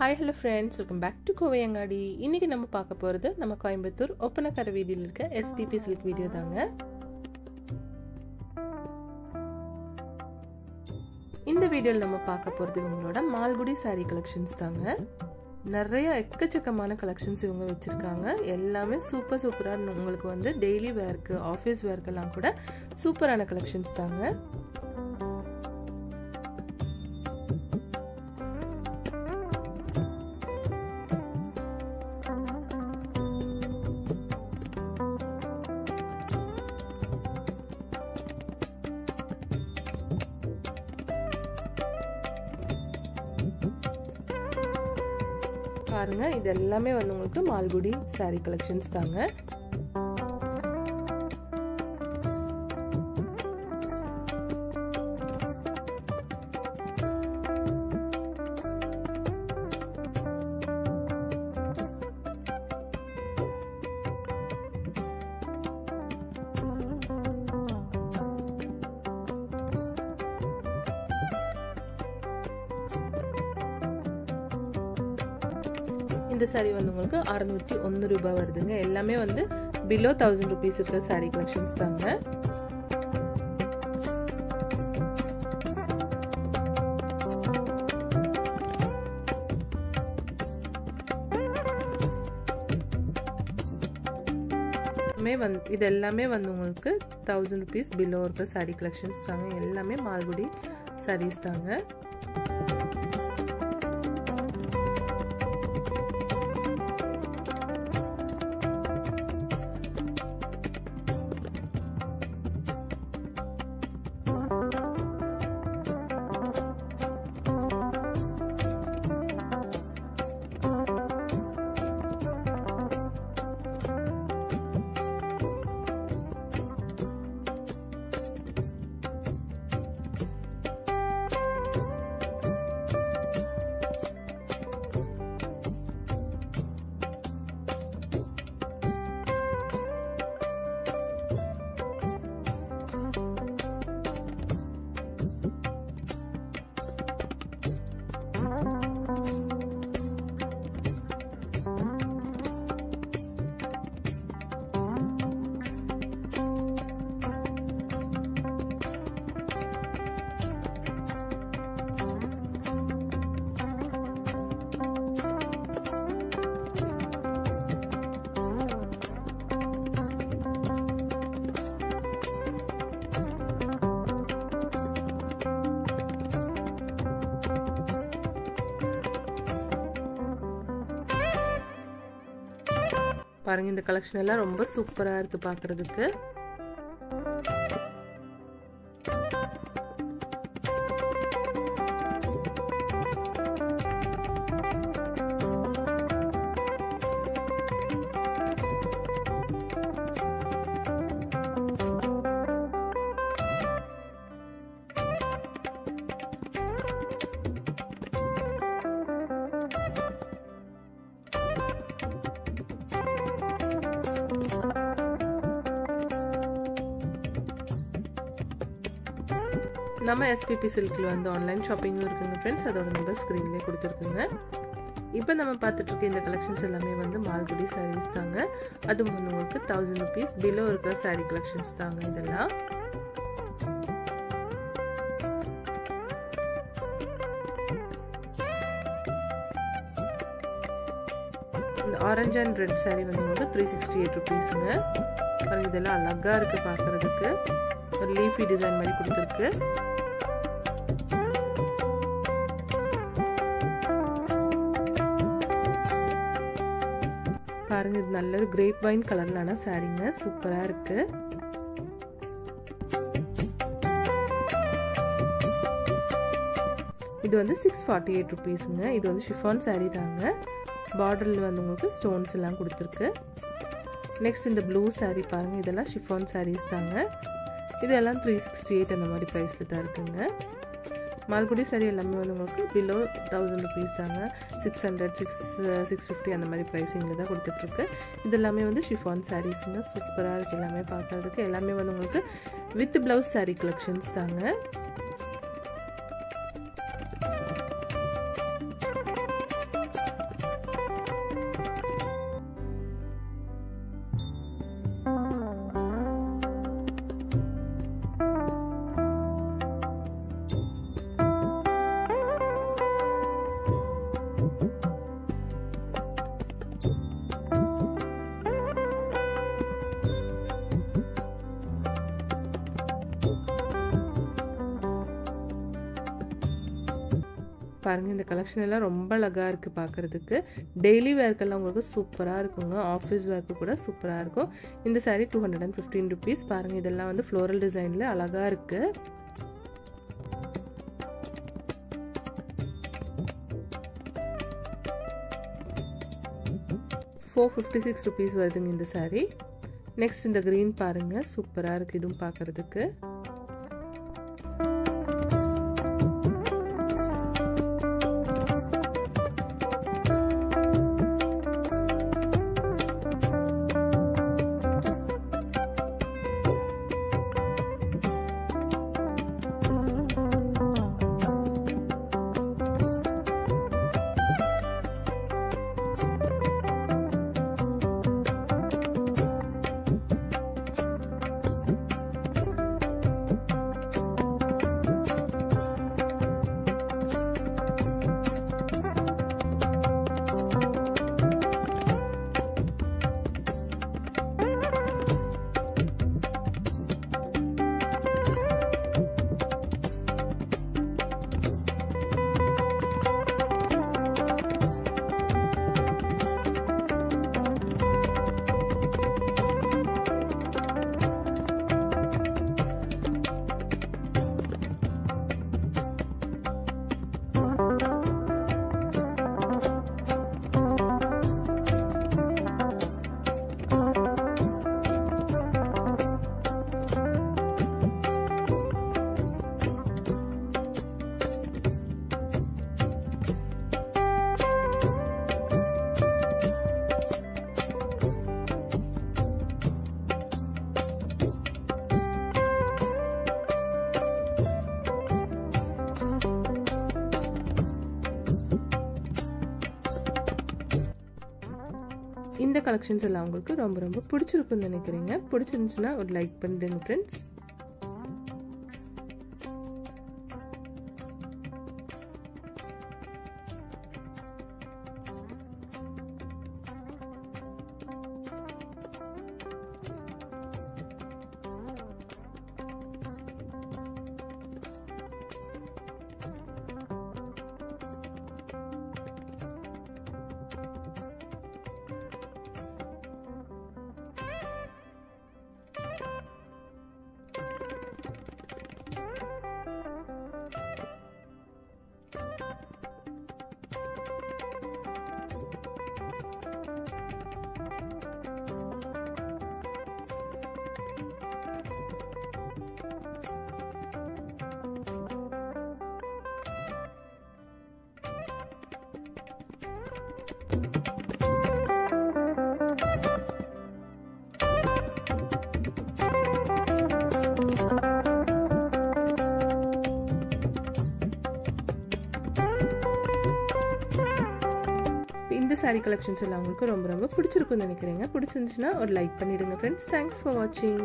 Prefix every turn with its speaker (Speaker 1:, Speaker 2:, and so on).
Speaker 1: Hi hello friends, welcome back to Kovayangadi. இன்னைக்கு நம்ம பார்க்க போறது நம்ம கோயம்புத்தூர் ஒப்பனக்கரை வீதியில் இருக்க SPP silk வீடியோ தாங்க. இந்த வீடியோல நம்ம பார்க்க போறது இவங்களோட மால்குடி saree collections தாங்க. நிறைய எக்கச்சக்கமான கலெக்ஷன்ஸ் இவங்க வச்சிருக்காங்க. எல்லாமே சூப்பரா உங்களுக்கு வந்து டெய்லி வேர்க்கு ஆபீஸ் வேர்க்கெல்லாம் கூட சூப்பரான கலெக்ஷன்ஸ் தாங்க. பாருங்க இது எல்லாமே வந்து உங்களுக்கு மால்குடி saree collections தாங்க. இந்த saree வந்து உங்களுக்கு 601 ரூபாய் வருதுங்க. எல்லாமே வந்து below 1000 rupees இருக்க saree collections தாங்க. இது எல்லாமே வந்து உங்களுக்கு 1000 rupees below இருக்க saree collections தாங்க. எல்லாமே மால்குடி sarees தாங்க. பாருங்க இந்த கலெக்ஷன் எல்லாம் ரொம்ப சூப்பரா இருக்கு பார்க்கிறதுக்கு. நம்ம SPP silkல வந்து ஆன்லைன் ஷாப்பிங்கும் இருக்குங்க फ्रेंड्स. அதோட நம்பர் ஸ்கிரீன்லயே கொடுத்திருக்கேங்க. இப்போ நம்ம பார்த்துட்டு இருக்க இந்த கலெக்ஷன்ஸ் எல்லாமே வந்து மால்குடி sarees தாங்க. அது உங்களுக்கு 1000 rupees below இருக்க saree collections தாங்க இதெல்லாம். இந்த ஆரஞ்சு அண்ட் ரெட் saree வந்து உங்களுக்கு 368 rupeesங்க. பாருங்க இதெல்லாம் அழகா இருக்கு பார்க்கிறதுக்கு. ஒரு லீஃபி டிசைன் மாதிரி கொடுத்திருக்கு. பாருங்க இது நல்ல ஒரு கிரேப் வைன் கலர்லான சாரீங்க. சூப்பரா இருக்கு. இது வந்து 648 rupeesங்க. இது வந்து ஷிஃபான் saree தாங்க. பார்டர்ல வந்து உங்களுக்கு ஸ்டோன்ஸ் எல்லாம் கொடுத்திருக்கு. நெக்ஸ்ட் இந்த ப்ளூ saree பாருங்க. இதெல்லாம் ஷிஃபான் sarees தாங்க. இதெல்லாம் 368 அந்த மாதிரி பிரைஸ்ல தான் இருக்குங்க. மால்குடி saree எல்லாமே வந்து உங்களுக்கு below 1000 rupees தாங்க. 600 650 அந்த மாதிரி பிரைசிங்ல தான் கொடுத்துட்டு இருக்கு. இது எல்லாமே வந்து ஷிஃபான் sareesங்க. சூப்பரா இருக்கு எல்லாமே பார்க்கிறதுக்கு. எல்லாமே வந்து உங்களுக்கு வித் பிளவுஸ் saree collections தாங்க. பாருங்கள் இந்த கலெக்ஷன் எல்லாம் ரொம்ப அழகாக இருக்குது பார்க்குறதுக்கு. டெய்லி வேர்க்கெல்லாம் உங்களுக்கு சூப்பராக இருக்குங்க. ஆஃபீஸ் வேர்க்கு கூட சூப்பராக இருக்கும். இந்த சாரீ 215 rupees. பாருங்கள் இதெல்லாம் வந்து ஃப்ளோரல் டிசைனில் அழகாக இருக்குது. ₹456 வருதுங்க இந்த சாரீ. நெக்ஸ்ட் இந்த க்ரீன் பாருங்கள் சூப்பராக இருக்குது இதுவும் பார்க்குறதுக்கு. இந்த கலெக்ஷன்ஸ் எல்லாம் உங்களுக்கு ரொம்ப ரொம்ப பிடிச்சிருக்குன்னு நினைக்கிறீங்க. பிடிச்சிருந்துச்சுன்னா ஒரு லைக் பண்ணிடுங்க ஃப்ரெண்ட்ஸ். இந்த சாரீ கலெக்ஷன்ஸ் எல்லாம் உங்களுக்கு ரொம்ப ரொம்ப பிடிச்சிருக்குன்னு நினைக்கிறீங்க. பிடிச்சிருந்துச்சுன்னா ஒரு லைக் பண்ணிடுங்க ஃப்ரெண்ட்ஸ். தேங்க்ஸ் ஃபார் வாட்சிங்.